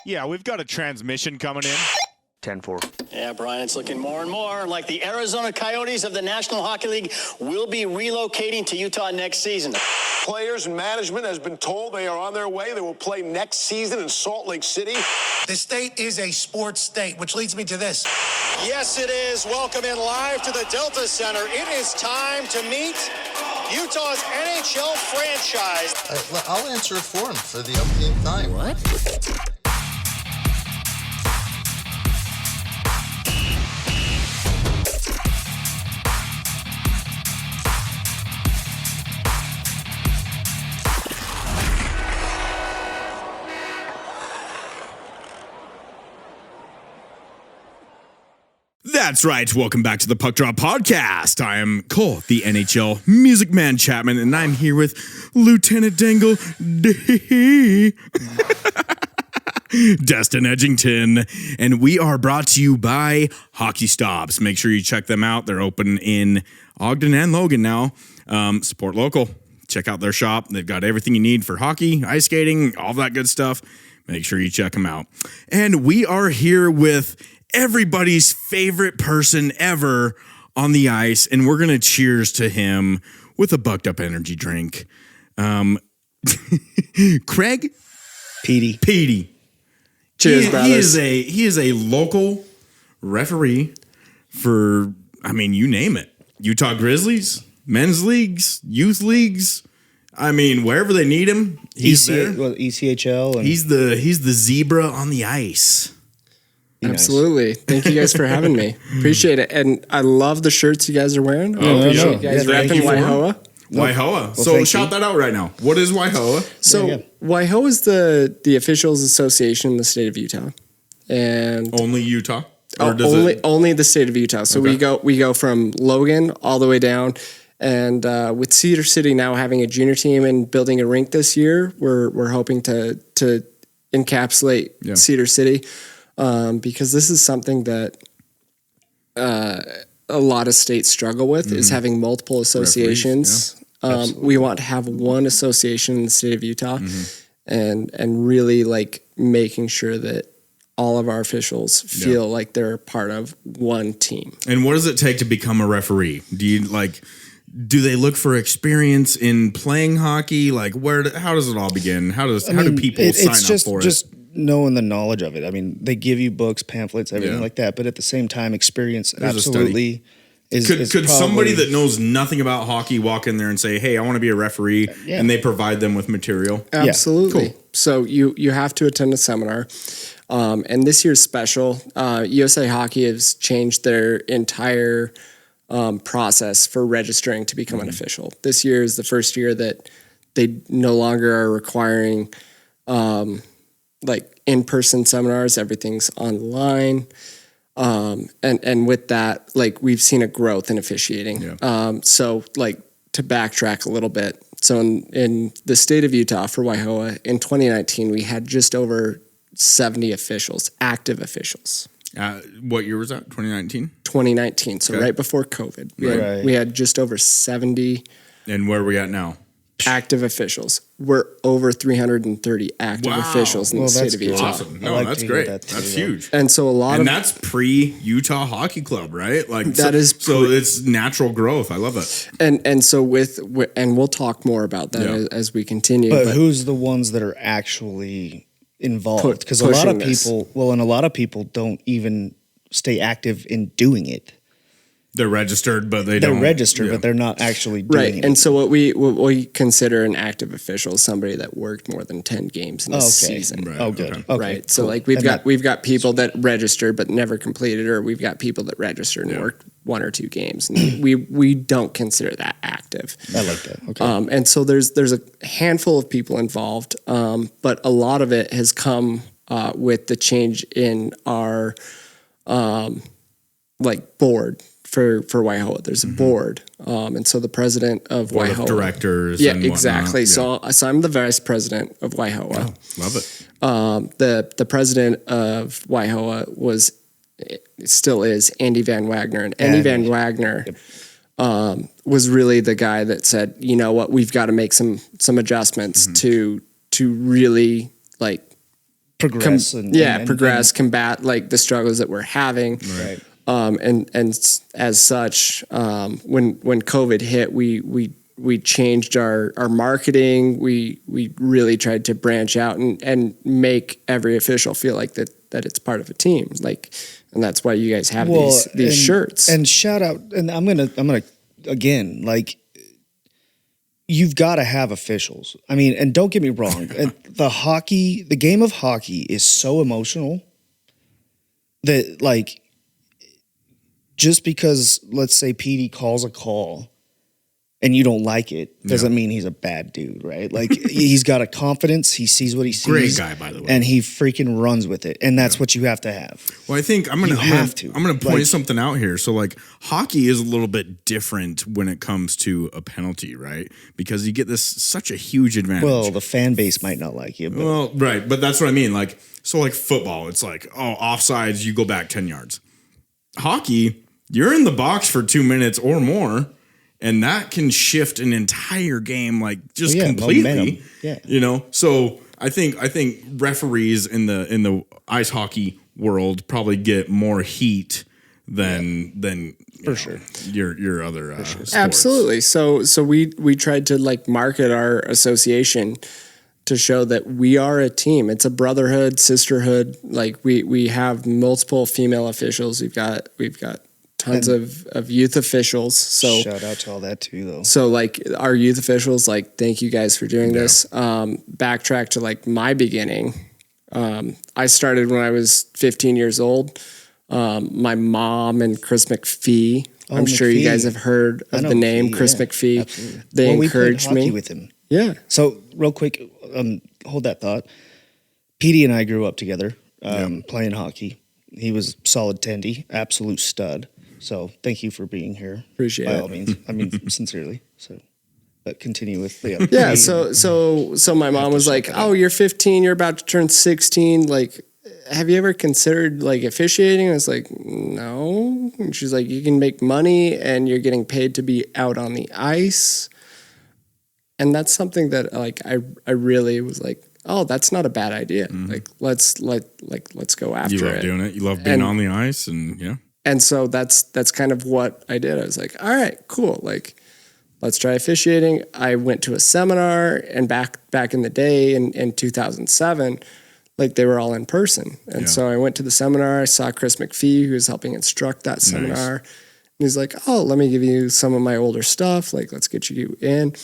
Yeah, we've got a transmission coming in. 10-4. Yeah, Brian, it's looking more and more like the Arizona Coyotes of the National Hockey League will be relocating to Utah next season. Players and management has been told they are on their way. They will play next season in Salt Lake City. The state is a sports state, which leads me to this. Yes, it is. Welcome in live to the Delta Center. It is time to meet Utah's NHL franchise. I'll answer it for him for the umpteenth time. What? That's right. Welcome back to the Puck Drop Podcast. I am Cole, the NHL Music Man Chapman, and I'm here with Lieutenant Dangle D. Destin Edgington, and we are brought to you by Hockey Stops. Make sure you check them out. They're open in Ogden and Logan now. Support local. Check out their shop. They've got everything you need for hockey, ice skating, all that good stuff. Make sure you check them out. And we are here with everybody's favorite person ever on the ice, and we're going to cheers to him with a bucked up energy drink. Craig? Petey. Cheers, brothers. He is a local referee for, I mean, you name it. Utah Grizzlies, men's leagues, youth leagues. I mean, wherever they need him, he's there. Well, ECHL. And He's the zebra on the ice. Absolutely. Thank you guys for having me. Appreciate it. And I love the shirts you guys are wearing. I appreciate you guys repping Waihoa. Waihoa. Well, so shout that out right now. What is Waihoa? So Waihoa is the officials association in the state of Utah. And Only Utah? only the state of Utah. So Okay. we go from Logan all the way down. And with Cedar City now having a junior team and building a rink this year, we're hoping to encapsulate Cedar City. Because this is something that a lot of states struggle with is having multiple associations. We want to have one association in the state of Utah and really like making sure that all of our officials feel like they're part of one team. And what does it take to become a referee? Do they look for experience in playing hockey? Like how does it all begin? How do people sign up for it? Just knowing the knowledge of it. I mean, they give you books, pamphlets, everything like that. But at the same time, experience absolutely is. Could somebody that knows nothing about hockey walk in there and say, "Hey, I want to be a referee," and they provide them with material? Absolutely. Yeah. Cool. So you have to attend a seminar. And this year's special. USA Hockey has changed their entire process for registering to become an official. This year is the first year that they no longer are requiring like in-person seminars. Everything's online. And with that, like we've seen a growth in officiating. Yeah. So like to backtrack a little bit. So in the state of Utah for Waihoa in 2019, we had just over 70 officials, active officials. What year was that? 2019? 2019. So right before COVID, we had just over 70. And where are we at now? Active officials. We're over 330 active officials in the state of Utah. Awesome. No, that's great. That's huge. And so that's pre-Utah Hockey Club, right? Like that so it's natural growth. I love it. And so and we'll talk more about that as we continue. But who's the ones that are actually involved? Because a lot of people don't even stay active in doing it. They're registered, but they're registered, but they're not actually doing it. And so what we consider an active official is somebody that worked more than 10 games in a season. Right. Oh, good. Okay. Right. So like we've got people that registered but never completed, or we've got people that registered and worked 1 or 2 games. And we don't consider that active. I like that. Okay. And so there's a handful of people involved, but a lot of it has come with the change in our board. For Waihoa, there's a board, and so the president of board Waihoa, of directors, yeah, and exactly. Yeah. So I'm the vice president of Waihoa. Oh, love it. The president of Waihoa still is Andy Van Wagner, and Andy Van Wagner was really the guy that said, you know what, we've got to make some adjustments to really like progress progress, combat like the struggles that we're having. Right. And as such, when COVID hit, we changed our marketing. We really tried to branch out and make every official feel like that it's part of a team. Like, and that's why you guys have these shirts. And shout out, and I'm gonna again, like, you've got to have officials. I mean, and don't get me wrong, the game of hockey is so emotional that, like, just because, let's say, PD calls a call and you don't like it, doesn't mean he's a bad dude, right? Like, he's got a confidence. He sees what he sees. Great guy, by the way. And he freaking runs with it. And that's what you have to have. Well, I think I'm gonna point something out here. So, like, hockey is a little bit different when it comes to a penalty, right? Because you get such a huge advantage. Well, the fan base might not like you. But. Well, right, but that's what I mean. Like, so, like, football, it's like, oh, offsides, you go back 10 yards. Hockey, you're in the box for 2 minutes or more. And that can shift an entire game, like, just completely. Momentum. Yeah, you know. So I think referees in the ice hockey world probably get more heat than for sure your other sports. Absolutely. So we tried to, like, market our association to show that we are a team. It's a brotherhood, sisterhood. Like, we have multiple female officials. We've got tons of youth officials. So shout out to all that too, though. So, like, our youth officials, like, thank you guys for doing this. Backtrack to, like, my beginning. I started when I was 15 years old. My mom and Chris McPhee. I'm sure you guys have heard of the name Chris McPhee. Absolutely. They encouraged we played hockey me with him. Yeah. So real quick, hold that thought. Petey and I grew up together playing hockey. He was solid tendy, absolute stud. So thank you for being here. Appreciate it. By all means. I mean, sincerely. So, but continue with the yeah. So my mom was like, "Oh, you're 15. You're about to turn 16. Like, have you ever considered, like, officiating?" I was like, "No." And she's like, "You can make money, and you're getting paid to be out on the ice." And that's something that, like, I really was like, "Oh, that's not a bad idea. Mm-hmm. Like, let's go after it." You love doing it. You love being on the ice, and yeah. And so that's kind of what I did. I was like, all right, cool. Like, let's try officiating. I went to a seminar, and back in the day in 2007, like, they were all in person. And so I went to the seminar. I saw Chris McPhee, who was helping instruct that seminar. Nice. And he's like, oh, let me give you some of my older stuff. Like, let's get you in.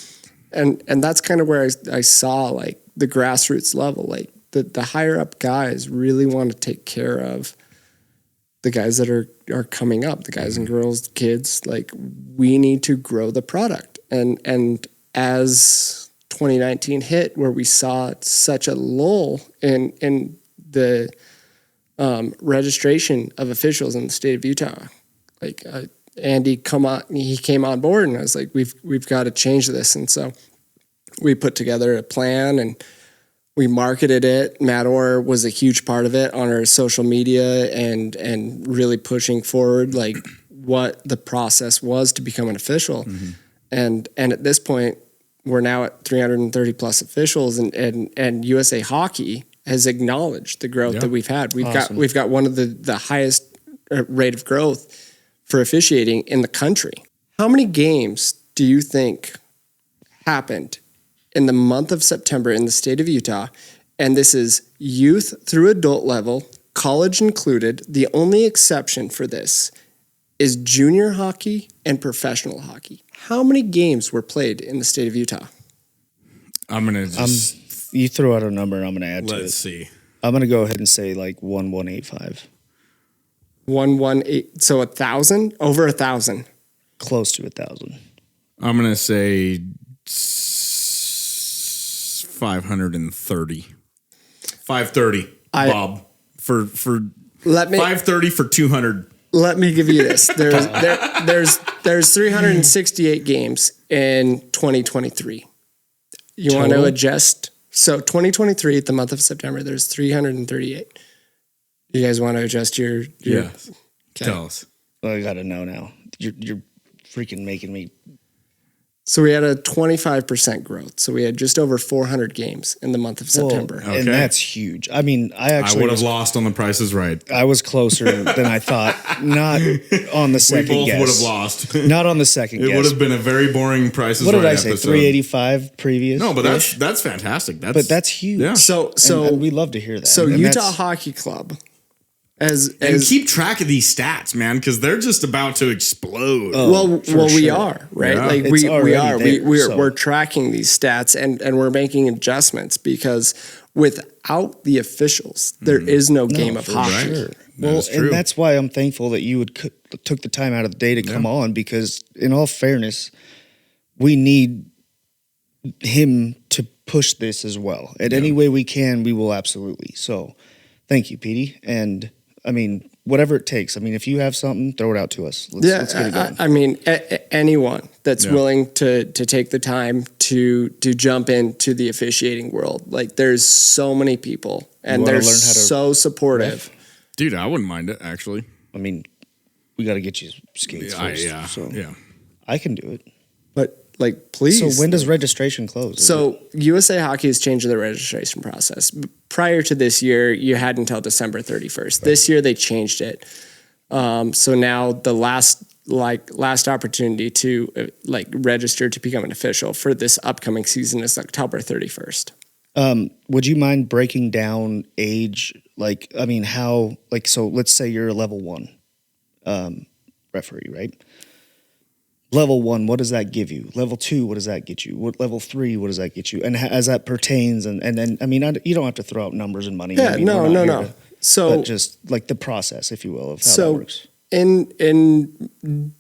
And that's kind of where I saw, like, the grassroots level. Like, the higher up guys really want to take care of the guys that are coming up, the guys and girls, kids. Like, we need to grow the product. And as 2019 hit, where we saw such a lull in the registration of officials in the state of Utah, like, Andy came on board, and I was like, we've got to change this. And so we put together a plan, and we marketed it. Matt Orr was a huge part of it on our social media and really pushing forward, like, what the process was to become an official. Mm-hmm. And at this point, we're now at 330 plus officials, and USA Hockey has acknowledged the growth that we've had. We've got one of the highest rate of growth for officiating in the country. How many games do you think happened in the month of September in the state of Utah? And this is youth through adult level, college included. The only exception for this is junior hockey and professional hockey. How many games were played in the state of Utah? I'm going to just... you throw out a number and I'm going to add to it. Let's see. I'm going to go ahead and say, like, 1185. 118. So 1,000? Over 1,000. Close to 1,000. I'm going to say 530. 530, Bob. For 530 for 200. Let me give you this. There's 368 games in 2023. You want to adjust? So 2023, the month of September, there's 338. You guys want to adjust your yeah. Okay. Tell us. Well, I got to know now. You're freaking making me So we had a 25% growth. So we had just over 400 games in the month of September. Well, and that's huge. I mean, I would have lost on the Price is Right. I was closer than I thought. Not on the second We both guess. would have lost. Not on the second guess. It would have been a very boring Price is What Right did I say? episode. 385 previous. No, but that's fantastic. But that's huge. Yeah. And we love to hear that. So And Utah that's- Hockey Club, and keep track of these stats, man, because they're just about to explode. well, we sure. are, right? Yeah. Like It's we already are. there, We're tracking these stats and we're making adjustments because without the officials, there is no game of hockey. Sure. That Well, is true. and that's why I'm thankful that you took the time out of the day to come on, because in all fairness, we need him to push this as well. At any way we can, we will absolutely. So thank you, Petey. And I mean, whatever it takes. I mean, if you have something, throw it out to us. Let's get it going. I mean, anyone that's willing to take the time to jump into the officiating world, like there's so many people and wanna they're learn how to so supportive. Dude, I wouldn't mind it, actually. I mean, we got to get you skates first. So I can do it. But like, please. So when does registration close? Is So USA Hockey has changed their registration process. Prior to this year, you had until December 31st. This year they changed it. So now the last opportunity to register to become an official for this upcoming season is October 31st. would you mind breaking down age? Like, I mean, how, like, so let's say you're a level 1 referee, right? Level 1, what does that give you? Level 2, what does that get you? What level 3, what does that get you? And as that pertains, and then, I mean, you don't have to throw out numbers and money. Yeah, I mean, we're not no. here to- So but just like the process, if you will, of how that works. in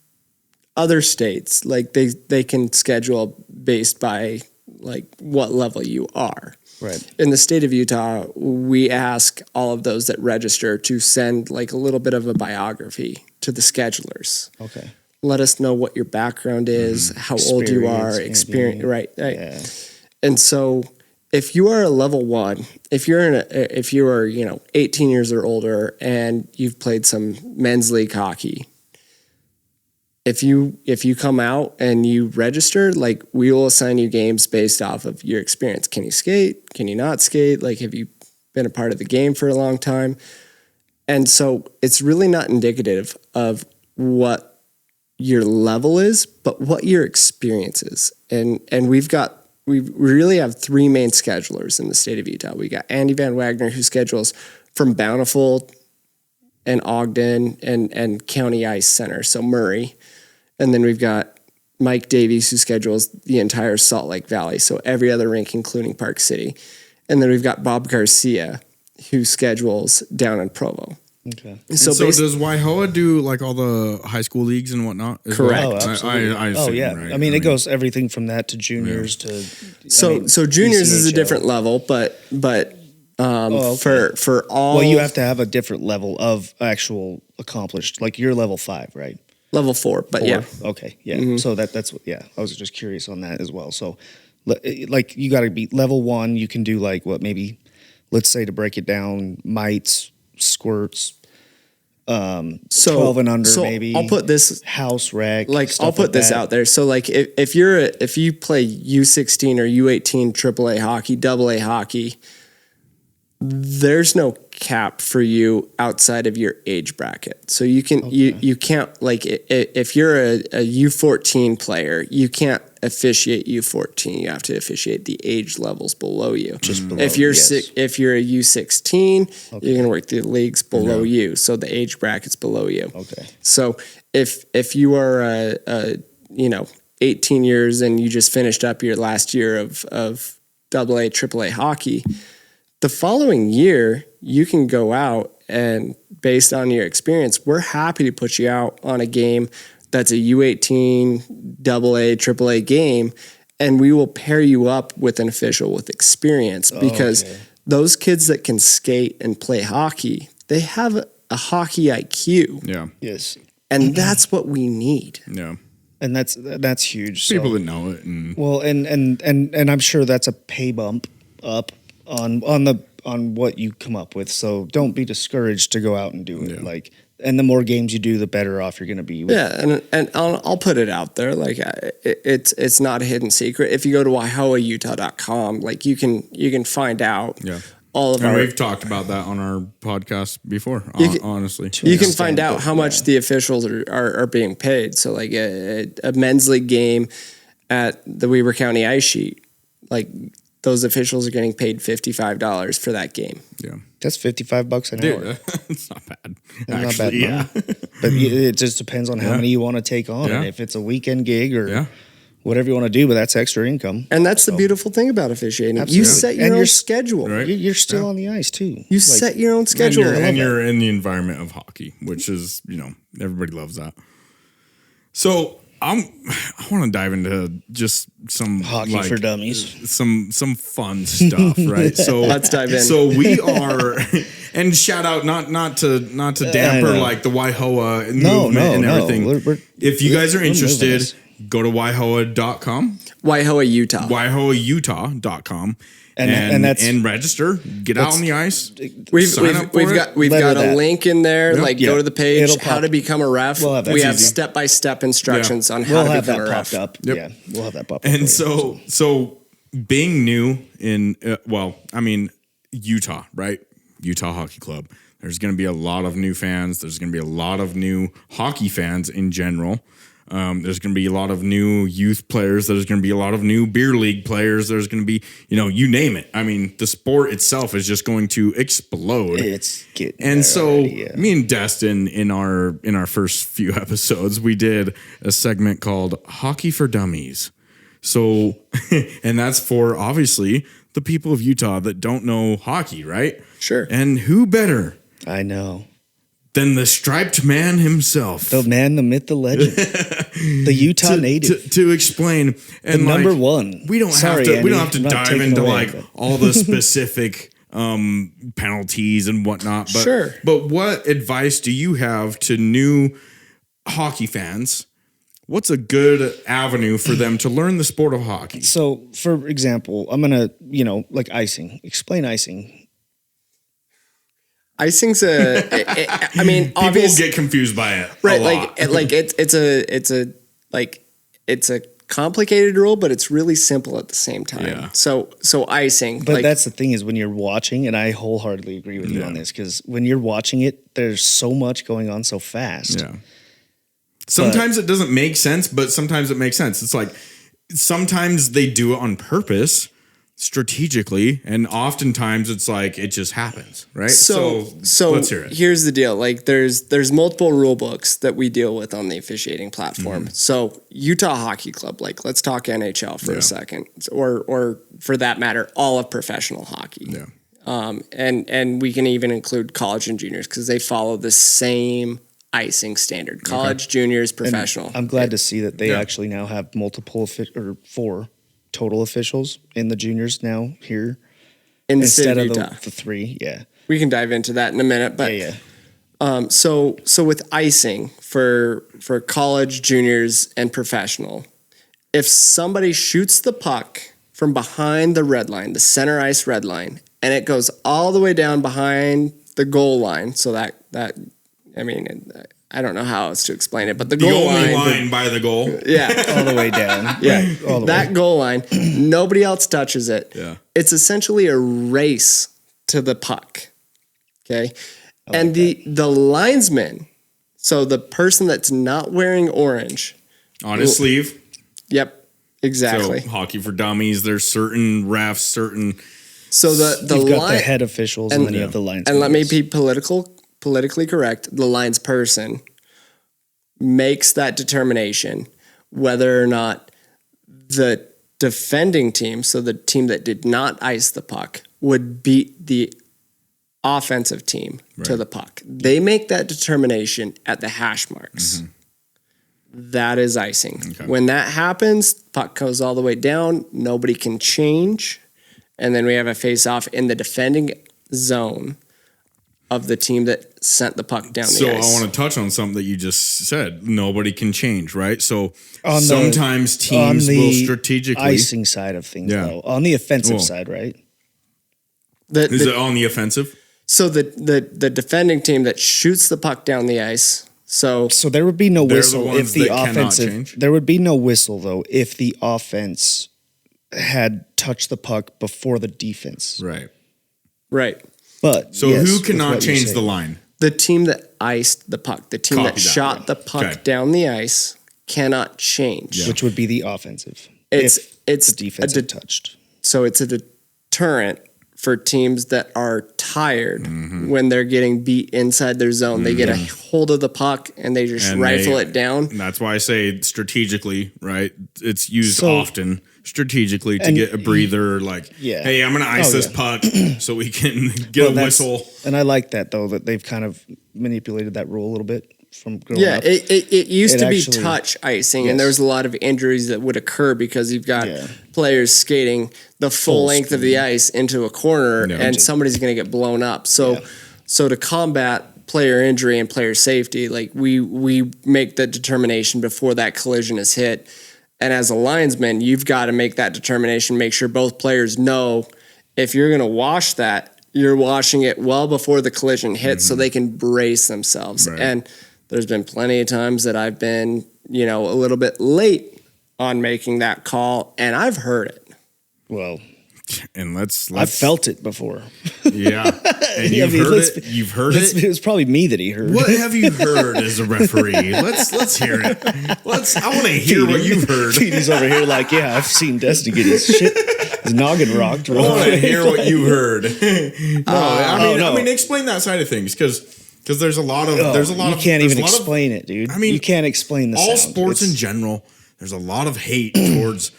other states, like they can schedule based by like what level you are. Right. In the state of Utah, we ask all of those that register to send like a little bit of a biography to the schedulers. Okay. Let us know what your background is, how old you are, experience, right? Yeah. And so, if you are a level 1, if you are 18 years or older and you've played some men's league hockey, if you come out and you register, like we will assign you games based off of your experience. Can you skate? Can you not skate? Like, have you been a part of the game for a long time? And so it's really not indicative of what your level is, but what your experience is. And we really have 3 main schedulers in the state of Utah. We got Andy Van Wagner, who schedules from Bountiful and Ogden and County Ice Center, so Murray. And then we've got Mike Davies, who schedules the entire Salt Lake Valley, so every other rink, including Park City. And then we've got Bob Garcia, who schedules down in Provo. Okay. So does Waihoa do like all the high school leagues and whatnot? as Correct. well? Oh, absolutely. I assume, yeah. right? I mean, it goes everything from that to juniors to. So juniors is a different level, but for all, Well, you have to have a different level of actual accomplished. Like you're level 5, right? level 4, but 4? yeah. Okay. Yeah. So that's what. Yeah. I was just curious on that as well. So, like, you got to be level 1. You can do like what maybe, let's say to break it down, mites, squirts. 12 and under, maybe. I'll put this house rec. like stuff I'll put like this that. out there. So like if you play U16 or U18 AAA hockey, AA hockey, there's no cap for you outside of your age bracket. So you can you can't, like, if you're a U14 player, you can't officiate U14. You have to officiate the age levels below you. Just below, If you're yes. if you're a U16, you're gonna work the leagues below you. So the age bracket's below you. Okay. So if you are 18 years and you just finished up your last year of AA, AAA hockey, the following year you can go out and, based on your experience, we're happy to put you out on a game that's a U18 AA, AAA game, and we will pair you up with an official with experience, because those kids that can skate and play hockey, they have a hockey IQ. Yeah. Yes. And that's what we need. Yeah. And that's huge. People So, that know it. And well, and I'm sure that's a pay bump up on on what you come up with. So don't be discouraged to go out and do it. Like, and the more games you do, the better off you're going to be. And I'll put it out there. Like it's not a hidden secret. If you go to waihoautah.com, like you can find out. All of and we've talked about that on our podcast before, honestly. You can find out how much the officials are being paid. So like a men's league game at the Weber County Ice Sheet, like those officials are getting paid $55 for that game. Yeah. That's $55 an hour. It's not bad. Not bad, but it just depends on how many you want to take on. And if it's a weekend gig or whatever you want to do, but that's extra income. And that's the beautiful thing about officiating. Absolutely. You set your own schedule. Right. You're still on the ice too. You set your own schedule. And you're in the environment of hockey, which is, everybody loves that. So I want to dive into just some hockey for dummies, some fun stuff, right? So let's dive in. So we are, and shout out not to damper like the Waihoa movement and everything. If you guys are interested, go to waihoa.com. Waihoa, Utah. waihoautah.com. And register. Get out on the ice. We've got a link in there. Like go to the page. How to become a ref. We have step-by-step instructions on how to become a ref. Yeah, we'll have that popped up. And so being new in Utah, right? Utah Hockey Club. There's going to be a lot of new fans. There's going to be a lot of new hockey fans in general. There's going to be a lot of new youth players. There's going to be a lot of new beer league players. There's going to be, you name it. I mean, the sport itself is just going to explode. It's getting and so already, me and Destin in our first few episodes, we did a segment called Hockey for Dummies. So, and that's for obviously the people of Utah that don't know hockey, right? Sure. And who better? I know. Than the striped man himself. The man, the myth, the legend. The Utah native. To explain. And the number one. We don't have to dive into all the specific penalties and whatnot. But, sure. But what advice do you have to new hockey fans? What's a good avenue for them to learn the sport of hockey? So, for example, I'm going to, like icing. Explain icing. Icing's people get confused by it, right? It's a complicated rule, but it's really simple at the same time. Yeah. So icing, but that's the thing is when you're watching, and I wholeheartedly agree with you on this because when you're watching it, there's so much going on so fast. Yeah. Sometimes it doesn't make sense, but sometimes it makes sense. It's like sometimes they do it on purpose. Strategically, and oftentimes it's like it just happens, right? So let's hear it. Here's the deal: like there's multiple rule books that we deal with on the officiating platform. So Utah Hockey Club, like let's talk NHL for a second, or for that matter, all of professional hockey. Yeah. And we can even include college and juniors because they follow the same icing standard: college, juniors, professional. And I'm glad to see that they actually now have multiple or 4 total officials in the juniors now here in the instead state of of Utah. the 3. Yeah, we can dive into that in a minute. But so with icing for college, juniors, and professional, if somebody shoots the puck from behind the red line, the center ice red line, and it goes all the way down behind the goal line, so that I don't know how else to explain it, but the goal line by the goal. Yeah. all the way down. Yeah. all the that way. Goal line, nobody else touches it. Yeah. It's essentially a race to the puck. Okay. And the linesman, so the person that's not wearing orange. On his sleeve. Yep. Exactly. So hockey for dummies, there's certain refs, certain. So You've got the head officials and then you have the linesmen. And let me be politically correct, the lines person makes that determination whether or not the defending team, so the team that did not ice the puck, would beat the offensive team to the puck. They make that determination at the hash marks. Mm-hmm. That is icing. Okay. When that happens, puck goes all the way down, nobody can change, and then we have a face-off in the defending zone of the team that sent the puck down the ice. So I want to touch on something that you just said. Nobody can change, right? So sometimes teams will strategically... icing side of things, though. On the offensive side, right? Is it on the offensive? So the defending team that shoots the puck down the ice. So there would be no They're the whistle ones if the that cannot offensive. change? There would be no whistle though if the offense had touched the puck before the defense. Right. right. But So yes, who with cannot what you're change the saying. line? The team that iced the puck, the team Copy that that, shot yeah. the puck Okay. down the ice cannot change. Yeah. Which would be the offensive. It's if the defense a had touched. So it's a deterrent for teams that are tired Mm-hmm. when they're getting beat inside their zone. They get a hold of the puck and they just And rifle it down. And that's why I say strategically, right? It's used So- often strategically to And get a breather. Like, Yeah. hey, I'm going to ice Oh, this yeah. puck so we can get Well, a that's- whistle. And I like that though that they've kind of manipulated that rule a little bit from growing Yeah, up. it used It to be actually- touch icing, and there Yes. was a lot of injuries that would occur because you've got Yeah. players skating the full Full length of the ice into a corner, Yeah. and somebody's going to get blown up. So, so to combat player injury and player safety, like we make the determination before that collision is hit. And as a linesman, you've got to make that determination, make sure both players know if you're going to wash that, you're washing it well before the collision hits so they can brace themselves. Right. And there's been plenty of times that I've been, a little bit late on making that call, and I've heard it. Well, And let's I've felt it before. yeah. And Yeah, I you've mean, heard let's it. You've heard It it. was probably me that he heard. What have you heard as a referee? Let's hear it. I want to hear what you've heard. Petey's over here like, yeah, I've seen Destiny get his noggin rocked. I want to hear what you heard. no. I mean, explain that side of things because there's a lot of You can't even explain it, dude. I mean, you can't explain the all sound. sports It's- in general. There's a lot of hate towards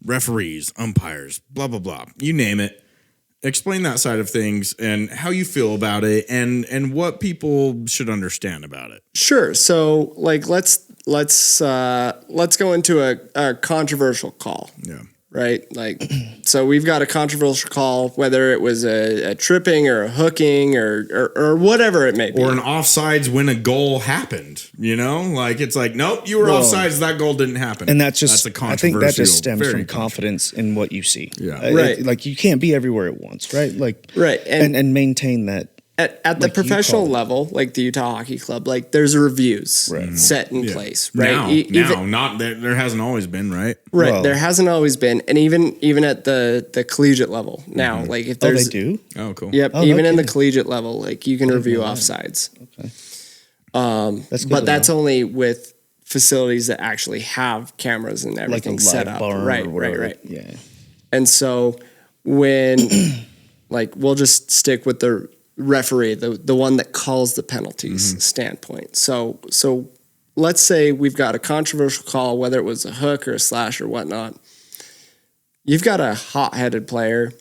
referees, umpires, blah blah blah. You name it. Explain that side of things and how you feel about it, and what people should understand about it. Sure. So, like, let's go into a controversial call. Yeah. Right? Like, so we've got a controversial call, whether it was a tripping or a hooking or whatever it may be. Or an offsides when a goal happened. Like it's like, nope, you were Well, offsides. That goal didn't happen. And that's just, a I controversial. think that just stems very from confidence in what you see. Yeah. Right. Like you can't be everywhere at once, right? Like, Right. And maintain that. At the like you professional called it. level, like the Utah Hockey Club, like there's reviews set in place, right? Now, not there hasn't always been, right? Right. Well- There hasn't always been, and even at the collegiate level now, like if Oh, they there's do? Oh, cool. Yep. Oh, no Even in the kidding. collegiate level, like you can review offsides. Okay. That's good But to that's know. only with facilities that actually have cameras and like a everything set live up. bar Right, or right, whatever. right. Yeah. And so when like we'll just stick with the referee, the one that calls the penalties standpoint. So let's say we've got a controversial call, whether it was a hook or a slash or whatnot. You've got a hot-headed player.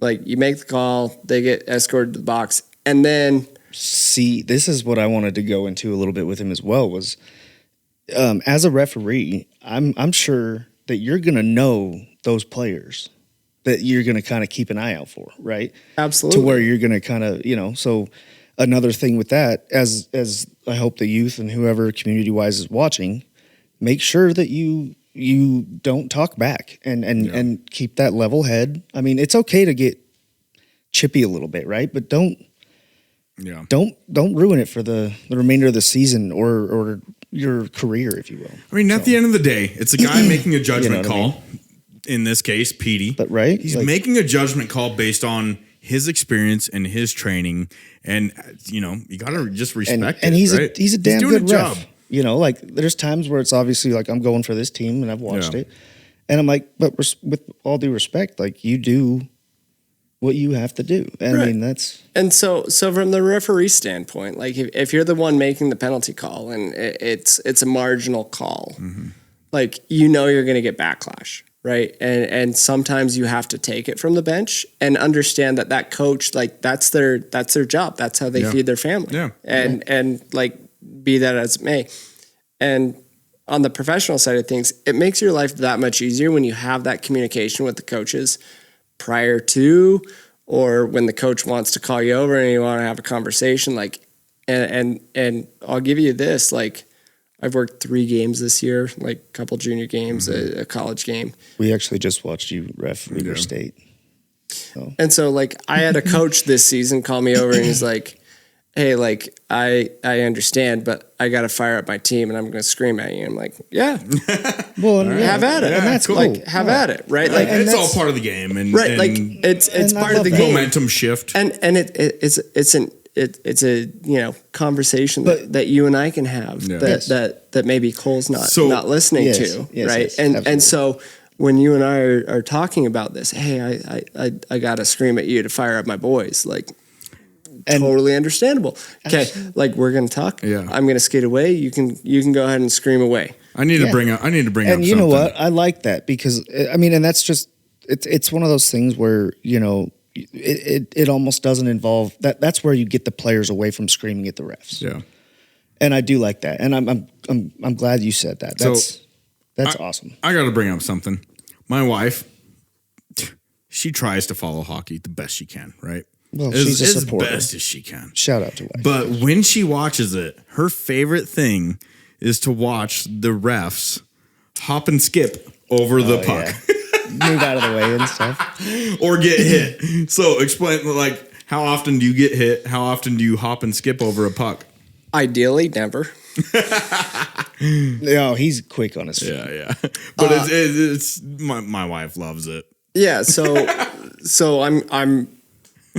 Like you make the call, they get escorted to the box, and then See, this is what I wanted to go into a little bit with him as well was as a referee, I'm sure that you're going to know those players that you're going to kind of keep an eye out for, right? absolutely To where you're going to kind of, so another thing with that, as I hope the youth and whoever community-wise is watching, make sure that you don't talk back and keep that level head. I mean, it's okay to get chippy a little bit, right? But don't ruin it for the remainder of the season or your career, if you will. I mean, at the end of the day, it's a guy making a judgment what I call. In this case, Petey. But right, he's like- making a judgment call based on his experience and his training, and you got to just respect and it. he's right? he's a damn doing good a ref. Like there's times where it's obviously like I'm going for this team and I've watched Yeah. it, and I'm like, but with all due respect, like you do what you have to do. And I Right. mean that's And so from the referee standpoint, like if you're the one making the penalty call and it's a marginal call, like you're going to get backlash, right? And sometimes you have to take it from the bench and understand that coach, like that's their job. That's how they Yeah. feed their family. Yeah. And like be that as it may. And on the professional side of things, it makes your life that much easier when you have that communication with the coaches prior to, or when the coach wants to call you over and you want to have a conversation, like, and I'll give you this, like, I've worked 3 games this year, like a couple junior games, a college game. we actually just watched you ref Weber State. And so, like, I had a coach this season call me over and he's like, hey, like, I understand, but I got to fire up my team and I'm going to scream at you. I'm like, yeah, Well, have at it. Yeah, And that's cool. like, have at it, right? Like, it's all that's- part of the game, and right, and like it's and I part of love the that. game. momentum shift. And it's a conversation that you and I can have Yes. that maybe Cole's not listening Yes, to, yes, right? yes, and absolutely. so when you and I are talking about this, hey, I got to scream at you to fire up my boys, like. And- Totally understandable. Okay, like we're gonna talk. Yeah. I'm gonna skate away. You can go ahead and scream away. I need to bring up. I need to bring up. And you know something. what? I like that because I mean, and that's just it's one of those things where it almost doesn't involve that. That's where you get the players away from screaming at the refs. Yeah. And I do like that. And I'm glad you said that. That's awesome. I got to bring up something. My wife, she tries to follow hockey the best she can, right? Well, she's a as supporter. best as she can. Shout out to wife. But when she watches it, her favorite thing is to watch the refs hop and skip over the puck Move out of the way and stuff. or get hit. So explain, like, how often do you get hit? How often do you hop and skip over a puck? Ideally, never. No, he's quick on his feet. Yeah. But it's my wife loves it. Yeah, so I'm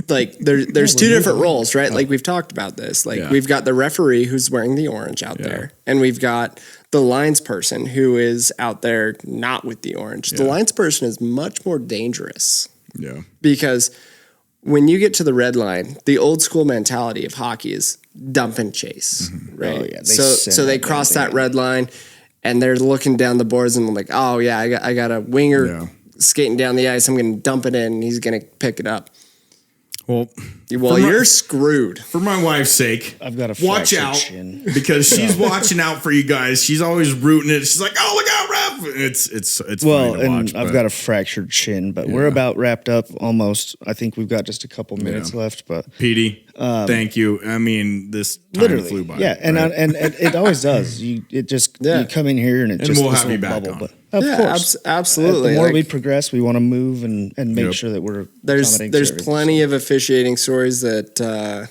like there's two different roles, right? Like we've talked about this. Like we've got the referee who's wearing the orange out there, and we've got the lines person who is out there not with the orange. The lines person is much more dangerous. Yeah. Because when you get to the red line, the old school mentality of hockey is dump and chase, right? Oh, yeah, they so send they that cross damn that thing red line, and they're looking down the boards and like, oh yeah, I got a winger skating down the ice. I'm going to dump it in, and he's going to pick it up. Well, You're screwed. For my wife's sake, I've got a watch fractured out chin. because she's watching out for you guys. She's always rooting it. She's like, "Oh, look out, ref!" It's Well, funny to and watch. I've but- got a fractured chin, but we're about wrapped up almost. I think we've got just a couple minutes left, but Petey, thank you. I mean, this time literally, flew by. yeah, and right? and it always does. You come in here and it just we'll this have you little back bubble, on. but of Yeah, course, absolutely. The more Like, we progress, we want to move and make Yep. sure that we're there's accommodating to everything. plenty of officiating stories that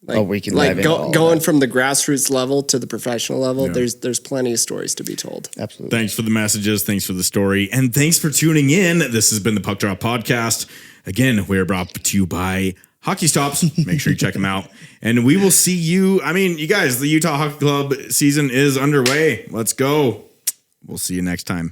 we can dive into all going that. from the grassroots level to the professional level. There's plenty of stories to be told. Absolutely. Thanks for the messages. Thanks for the story. And thanks for tuning in. This has been the Puck Drop Podcast. Again, we're brought to you by Hockey Stops. Make sure you check them out. And we will see you. I mean, you guys, the Utah Hockey Club season is underway. Let's go. We'll see you next time.